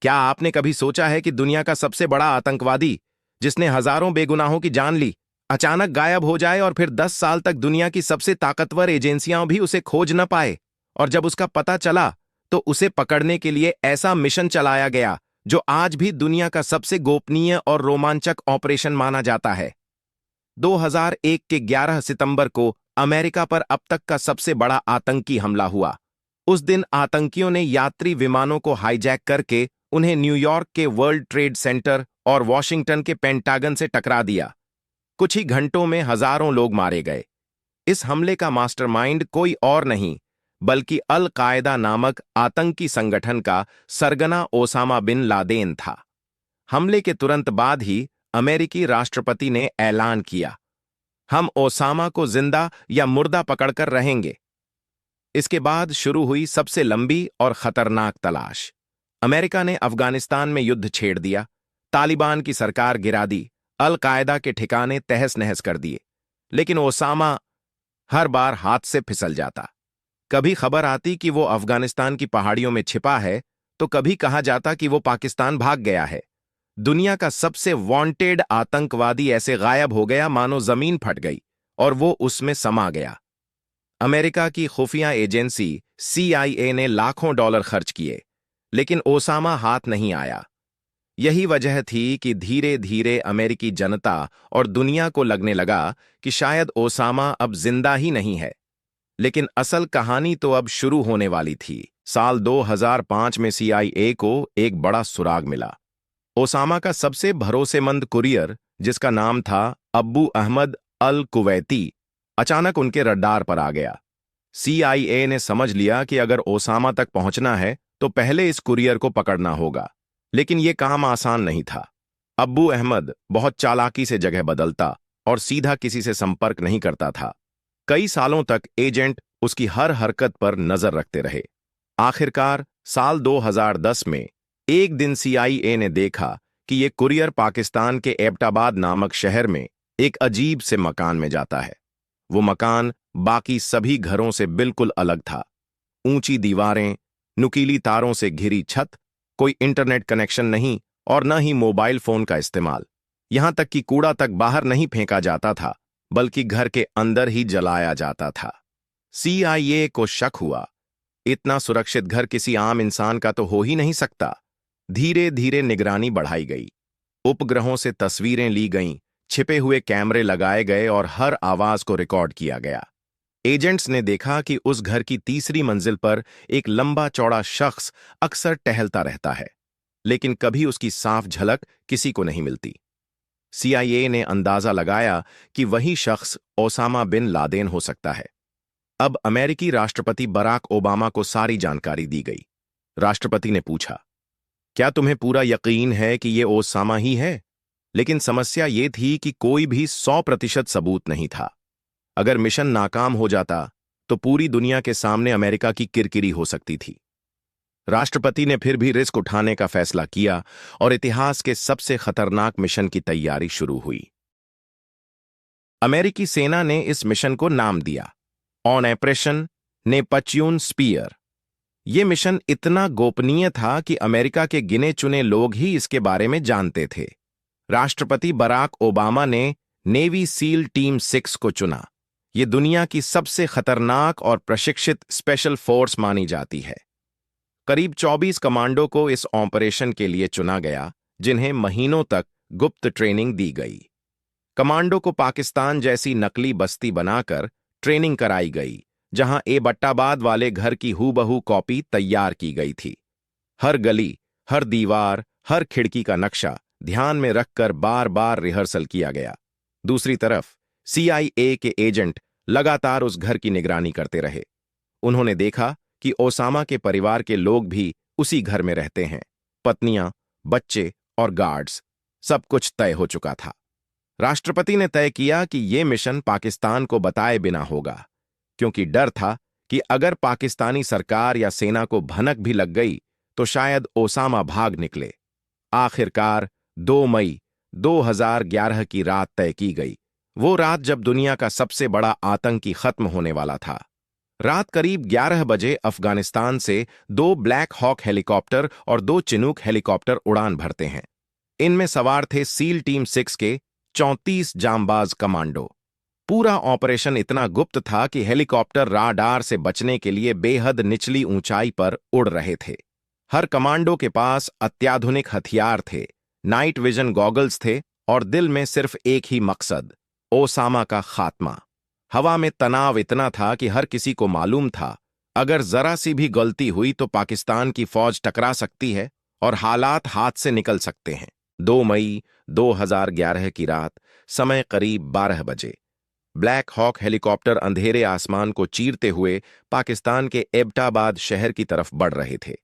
क्या आपने कभी सोचा है कि दुनिया का सबसे बड़ा आतंकवादी, जिसने हजारों बेगुनाहों की जान ली, अचानक गायब हो जाए और फिर 10 साल तक दुनिया की सबसे ताकतवर एजेंसियां भी उसे खोज न पाए? और जब उसका पता चला तो उसे पकड़ने के लिए ऐसा मिशन चलाया गया जो आज भी दुनिया का सबसे गोपनीय और रोमांचक ऑपरेशन माना जाता है। 2001 के 11 सितंबर को अमेरिका पर अब तक का सबसे बड़ा आतंकी हमला हुआ। उस दिन आतंकियों ने यात्री विमानों को हाईजैक करके उन्हें न्यूयॉर्क के वर्ल्ड ट्रेड सेंटर और वॉशिंगटन के पेंटागन से टकरा दिया। कुछ ही घंटों में हजारों लोग मारे गए। इस हमले का मास्टरमाइंड कोई और नहीं बल्कि अल कायदा नामक आतंकी संगठन का सरगना ओसामा बिन लादेन था। हमले के तुरंत बाद ही अमेरिकी राष्ट्रपति ने ऐलान किया, हम ओसामा को जिंदा या मुर्दा पकड़कर रहेंगे। इसके बाद शुरू हुई सबसे लंबी और खतरनाक तलाश। अमेरिका ने अफगानिस्तान में युद्ध छेड़ दिया, तालिबान की सरकार गिरा दी, अल कायदा के ठिकाने तहस नहस कर दिए, लेकिन ओसामा हर बार हाथ से फिसल जाता। कभी खबर आती कि वो अफगानिस्तान की पहाड़ियों में छिपा है, तो कभी कहा जाता कि वो पाकिस्तान भाग गया है। दुनिया का सबसे वांटेड आतंकवादी ऐसे गायब हो गया मानो जमीन फट गई और वो उसमें समा गया। अमेरिका की खुफिया एजेंसी CIA ने लाखों डॉलर खर्च किए, लेकिन ओसामा हाथ नहीं आया। यही वजह थी कि धीरे धीरे अमेरिकी जनता और दुनिया को लगने लगा कि शायद ओसामा अब जिंदा ही नहीं है। लेकिन असल कहानी तो अब शुरू होने वाली थी। साल 2005 में CIA को एक बड़ा सुराग मिला। ओसामा का सबसे भरोसेमंद कुरियर, जिसका नाम था अब्बू अहमद अल कुवैती, अचानक उनके रडार पर आ गया। CIA ने समझ लिया कि अगर ओसामा तक पहुंचना है तो पहले इस कुरियर को पकड़ना होगा। लेकिन यह काम आसान नहीं था। अब्बू अहमद बहुत चालाकी से जगह बदलता और सीधा किसी से संपर्क नहीं करता था। कई सालों तक एजेंट उसकी हर हरकत पर नजर रखते रहे। आखिरकार साल 2010 में एक दिन CIA ने देखा कि यह कुरियर पाकिस्तान के एबटाबाद नामक शहर में एक अजीब से मकान में जाता है। वो मकान बाकी सभी घरों से बिल्कुल अलग था। ऊंची दीवारें, नुकीली तारों से घिरी छत, कोई इंटरनेट कनेक्शन नहीं और न ही मोबाइल फोन का इस्तेमाल। यहां तक कि कूड़ा तक बाहर नहीं फेंका जाता था, बल्कि घर के अंदर ही जलाया जाता था। CIA को शक हुआ, इतना सुरक्षित घर किसी आम इंसान का तो हो ही नहीं सकता। धीरे धीरे निगरानी बढ़ाई गई। उपग्रहों से तस्वीरें ली गईं, छिपे हुए कैमरे लगाए गए और हर आवाज को रिकॉर्ड किया गया। एजेंट्स ने देखा कि उस घर की तीसरी मंजिल पर एक लंबा चौड़ा शख्स अक्सर टहलता रहता है, लेकिन कभी उसकी साफ झलक किसी को नहीं मिलती। CIA ने अंदाजा लगाया कि वही शख्स ओसामा बिन लादेन हो सकता है। अब अमेरिकी राष्ट्रपति बराक ओबामा को सारी जानकारी दी गई। राष्ट्रपति ने पूछा, क्या तुम्हें पूरा यकीन है कि ये ओसामा ही है? लेकिन समस्या ये थी कि कोई भी 100% सबूत नहीं था। अगर मिशन नाकाम हो जाता तो पूरी दुनिया के सामने अमेरिका की किरकिरी हो सकती थी। राष्ट्रपति ने फिर भी रिस्क उठाने का फैसला किया और इतिहास के सबसे खतरनाक मिशन की तैयारी शुरू हुई। अमेरिकी सेना ने इस मिशन को नाम दिया ऑपरेशन नेपच्यून स्पीयर। यह मिशन इतना गोपनीय था कि अमेरिका के गिने चुने लोग ही इसके बारे में जानते थे। राष्ट्रपति बराक ओबामा ने नेवी सील टीम 6 को चुना। यह दुनिया की सबसे खतरनाक और प्रशिक्षित स्पेशल फोर्स मानी जाती है। करीब 24 कमांडो को इस ऑपरेशन के लिए चुना गया, जिन्हें महीनों तक गुप्त ट्रेनिंग दी गई। कमांडो को पाकिस्तान जैसी नकली बस्ती बनाकर ट्रेनिंग कराई गई, जहां एबट्टाबाद वाले घर की हूबहू कॉपी तैयार की गई थी। हर गली, हर दीवार, हर खिड़की का नक्शा ध्यान में रखकर बार बार रिहर्सल किया गया। दूसरी तरफ CIA के एजेंट लगातार उस घर की निगरानी करते रहे। उन्होंने देखा कि ओसामा के परिवार के लोग भी उसी घर में रहते हैं। पत्नियां, बच्चे और गार्ड्स, सब कुछ तय हो चुका था। राष्ट्रपति ने तय किया कि यह मिशन पाकिस्तान को बताए बिना होगा, क्योंकि डर था कि अगर पाकिस्तानी सरकार या सेना को भनक भी लग गई तो शायद ओसामा भाग निकले। आखिरकार 2 मई 2011 की रात तय की गई, वो रात जब दुनिया का सबसे बड़ा आतंकी खत्म होने वाला था। रात करीब 11 बजे अफगानिस्तान से 2 ब्लैक हॉक हेलीकॉप्टर और 2 चिनूक हेलीकॉप्टर उड़ान भरते हैं। इनमें सवार थे सील टीम 6 के 34 जांबाज कमांडो। पूरा ऑपरेशन इतना गुप्त था कि हेलीकॉप्टर राडार से बचने के लिए बेहद निचली ऊंचाई पर उड़ रहे थे। हर कमांडो के पास अत्याधुनिक हथियार थे, नाइट विजन गॉगल्स थे और दिल में सिर्फ एक ही मकसद, ओसामा का खात्मा। हवा में तनाव इतना था कि हर किसी को मालूम था, अगर जरा सी भी गलती हुई तो पाकिस्तान की फौज टकरा सकती है और हालात हाथ से निकल सकते हैं। 2 मई 2011 की रात, समय करीब 12 बजे। ब्लैक हॉक हेलीकॉप्टर अंधेरे आसमान को चीरते हुए पाकिस्तान के एबटाबाद शहर की तरफ बढ़ रहे थे।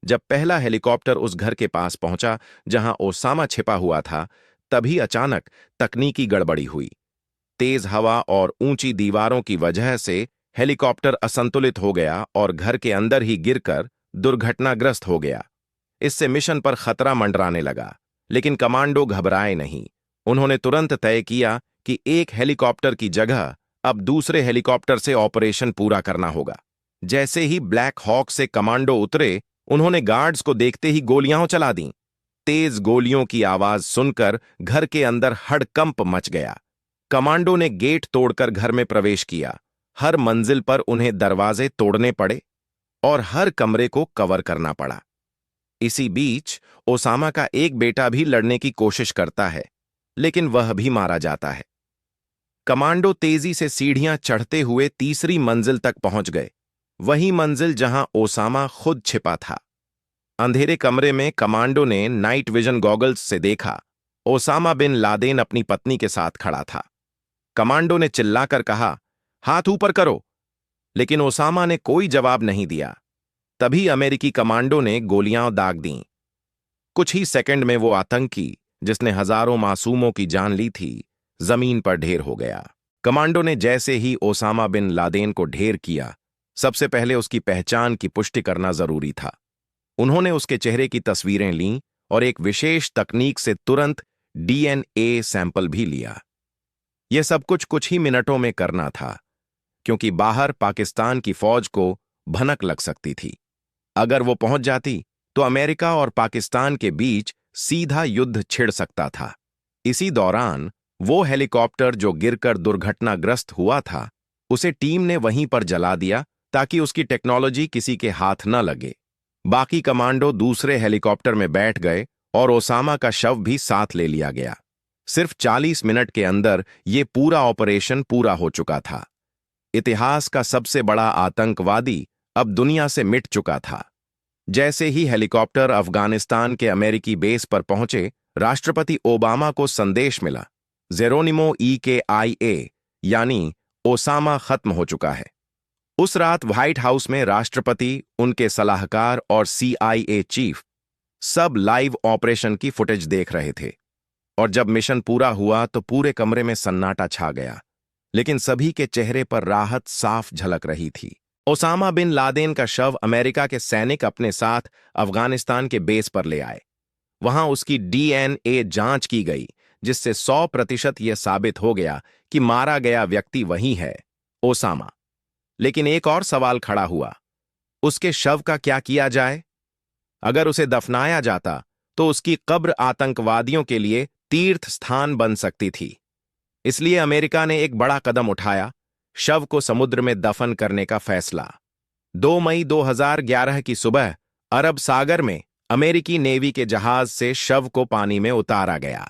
जब पहला हेलीकॉप्टर उस घर के पास पहुंचा जहां ओसामा छिपा हुआ था, तभी अचानक तकनीकी गड़बड़ी हुई। तेज हवा और ऊंची दीवारों की वजह से हेलीकॉप्टर असंतुलित हो गया और घर के अंदर ही गिरकर दुर्घटनाग्रस्त हो गया। इससे मिशन पर खतरा मंडराने लगा, लेकिन कमांडो घबराए नहीं। उन्होंने तुरंत तय किया कि एक हेलीकॉप्टर की जगह अब दूसरे हेलीकॉप्टर से ऑपरेशन पूरा करना होगा। जैसे ही ब्लैक हॉक से कमांडो उतरे, उन्होंने गार्ड्स को देखते ही गोलियां चला दीं। तेज गोलियों की आवाज सुनकर घर के अंदर हड़कंप मच गया। कमांडो ने गेट तोड़कर घर में प्रवेश किया। हर मंजिल पर उन्हें दरवाजे तोड़ने पड़े और हर कमरे को कवर करना पड़ा। इसी बीच ओसामा का एक बेटा भी लड़ने की कोशिश करता है, लेकिन वह भी मारा जाता है। कमांडो तेजी से सीढ़ियां चढ़ते हुए तीसरी मंजिल तक पहुंच गए, वही मंजिल जहां ओसामा खुद छिपा था। अंधेरे कमरे में कमांडो ने नाइट विजन गॉगल्स से देखा, ओसामा बिन लादेन अपनी पत्नी के साथ खड़ा था। कमांडो ने चिल्लाकर कहा, हाथ ऊपर करो, लेकिन ओसामा ने कोई जवाब नहीं दिया। तभी अमेरिकी कमांडो ने गोलियां दाग दीं। कुछ ही सेकंड में वो आतंकी, जिसने हजारों मासूमों की जान ली थी, जमीन पर ढेर हो गया। कमांडो ने जैसे ही ओसामा बिन लादेन को ढेर किया, सबसे पहले उसकी पहचान की पुष्टि करना जरूरी था। उन्होंने उसके चेहरे की तस्वीरें लीं और एक विशेष तकनीक से तुरंत डीएनए सैंपल भी लिया। यह सब कुछ ही मिनटों में करना था, क्योंकि बाहर पाकिस्तान की फौज को भनक लग सकती थी। अगर वो पहुंच जाती तो अमेरिका और पाकिस्तान के बीच सीधा युद्ध छिड़ सकता था। इसी दौरान वो हेलीकॉप्टर जो गिरकर दुर्घटनाग्रस्त हुआ था, उसे टीम ने वहीं पर जला दिया ताकि उसकी टेक्नोलॉजी किसी के हाथ न लगे। बाकी कमांडो दूसरे हेलीकॉप्टर में बैठ गए और ओसामा का शव भी साथ ले लिया गया। सिर्फ 40 मिनट के अंदर ये पूरा ऑपरेशन पूरा हो चुका था। इतिहास का सबसे बड़ा आतंकवादी अब दुनिया से मिट चुका था। जैसे ही हेलीकॉप्टर अफगानिस्तान के अमेरिकी बेस पर पहुंचे, राष्ट्रपति ओबामा को संदेश मिला, जेरोनिमो EKIA यानी ओसामा खत्म हो चुका है। उस रात व्हाइट हाउस में राष्ट्रपति, उनके सलाहकार और CIA चीफ सब लाइव ऑपरेशन की फुटेज देख रहे थे। और जब मिशन पूरा हुआ तो पूरे कमरे में सन्नाटा छा गया, लेकिन सभी के चेहरे पर राहत साफ झलक रही थी। ओसामा बिन लादेन का शव अमेरिका के सैनिक अपने साथ अफगानिस्तान के बेस पर ले आए। वहां उसकी DNA जांच की गई, जिससे 100% यह साबित हो गया कि मारा गया व्यक्ति वही है, ओसामा। लेकिन एक और सवाल खड़ा हुआ, उसके शव का क्या किया जाए? अगर उसे दफनाया जाता तो उसकी कब्र आतंकवादियों के लिए तीर्थ स्थान बन सकती थी। इसलिए अमेरिका ने एक बड़ा कदम उठाया, शव को समुद्र में दफन करने का फैसला। 2 मई 2011 की सुबह अरब सागर में अमेरिकी नेवी के जहाज से शव को पानी में उतारा गया।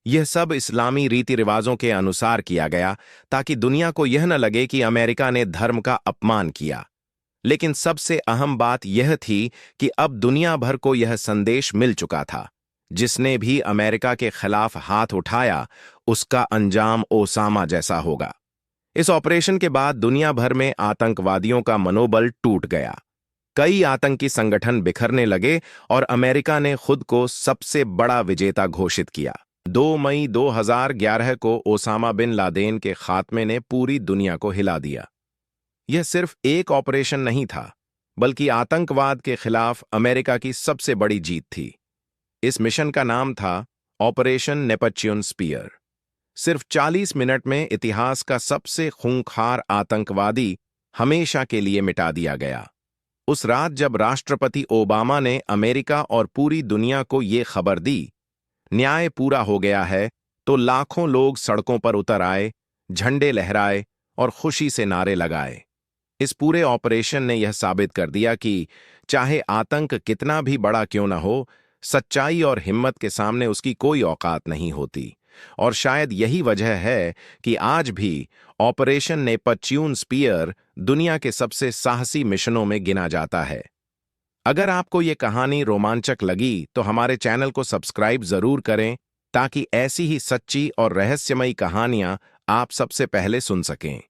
यह सब इस्लामी रीति रिवाजों के अनुसार किया गया, ताकि दुनिया को यह न लगे कि अमेरिका ने धर्म का अपमान किया। लेकिन सबसे अहम बात यह थी कि अब दुनिया भर को यह संदेश मिल चुका था, जिसने भी अमेरिका के खिलाफ हाथ उठाया, उसका अंजाम ओसामा जैसा होगा। इस ऑपरेशन के बाद दुनिया भर में आतंकवादियों का मनोबल टूट गया। कई आतंकी संगठन बिखरने लगे और अमेरिका ने खुद को सबसे बड़ा विजेता घोषित किया। 2 मई 2011 को ओसामा बिन लादेन के खात्मे ने पूरी दुनिया को हिला दिया। यह सिर्फ एक ऑपरेशन नहीं था, बल्कि आतंकवाद के खिलाफ अमेरिका की सबसे बड़ी जीत थी। इस मिशन का नाम था ऑपरेशन नेपच्यून स्पीयर। सिर्फ 40 मिनट में इतिहास का सबसे खूंखार आतंकवादी हमेशा के लिए मिटा दिया गया। उस रात जब राष्ट्रपति ओबामा ने अमेरिका और पूरी दुनिया को ये खबर दी, न्याय पूरा हो गया है, तो लाखों लोग सड़कों पर उतर आए, झंडे लहराए और खुशी से नारे लगाए। इस पूरे ऑपरेशन ने यह साबित कर दिया कि चाहे आतंक कितना भी बड़ा क्यों न हो, सच्चाई और हिम्मत के सामने उसकी कोई औकात नहीं होती। और शायद यही वजह है कि आज भी ऑपरेशन नेपच्यून स्पीयर दुनिया के सबसे साहसी मिशनों में गिना जाता है। अगर आपको ये कहानी रोमांचक लगी तो हमारे चैनल को सब्सक्राइब जरूर करें, ताकि ऐसी ही सच्ची और रहस्यमयी कहानियां आप सबसे पहले सुन सकें।